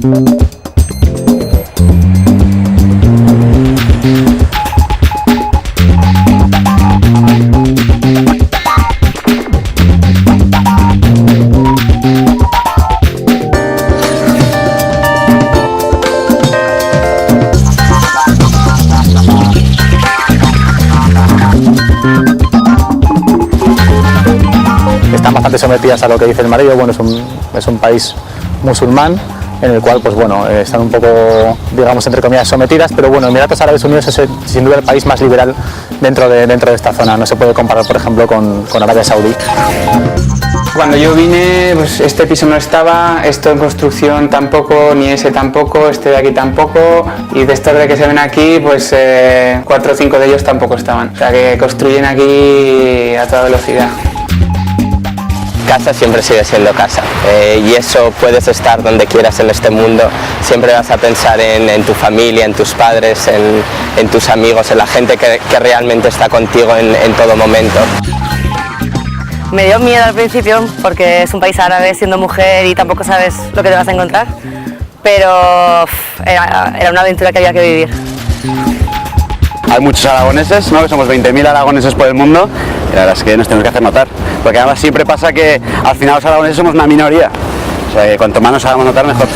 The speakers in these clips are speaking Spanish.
Están bastante sometidas a lo que dice el marido. Bueno, es un país musulmán en el cual, pues bueno, están un poco, digamos, entre comillas, sometidas, pero bueno, Emiratos Árabes Unidos es sin duda el país más liberal dentro de esta zona. No se puede comparar, por ejemplo, con Arabia Saudí. Cuando yo vine, pues este piso no estaba, esto en construcción tampoco, ni ese tampoco, este de aquí tampoco, y de estos de que se ven aquí, pues 4 o 5 de ellos tampoco estaban. O sea que construyen aquí a toda velocidad. Casa siempre sigue siendo casa, y eso puedes estar donde quieras en este mundo, siempre vas a pensar en tu familia, en tus padres, en tus amigos, en la gente que realmente está contigo en todo momento. Me dio miedo al principio porque es un país árabe, siendo mujer y tampoco sabes lo que te vas a encontrar, pero era una aventura que había que vivir. Hay muchos aragoneses, ¿no? Que somos 20.000 aragoneses por el mundo, y la verdad es que nos tenemos que hacer notar, porque además siempre pasa que al final los aragoneses somos una minoría, o sea que cuanto más nos hagamos notar mejor.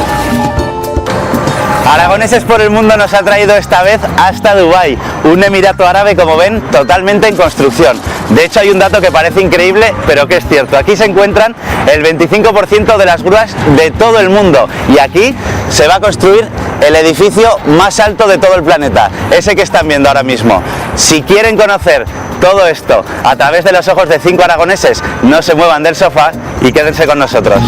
Aragoneses por el Mundo nos ha traído esta vez hasta Dubái, un emirato árabe, como ven, totalmente en construcción. De hecho, hay un dato que parece increíble, pero que es cierto. Aquí se encuentran el 25% de las grúas de todo el mundo, y aquí se va a construir el edificio más alto de todo el planeta, ese que están viendo ahora mismo. Si quieren conocer todo esto a través de los ojos de 5 aragoneses, no se muevan del sofá y quédense con nosotros.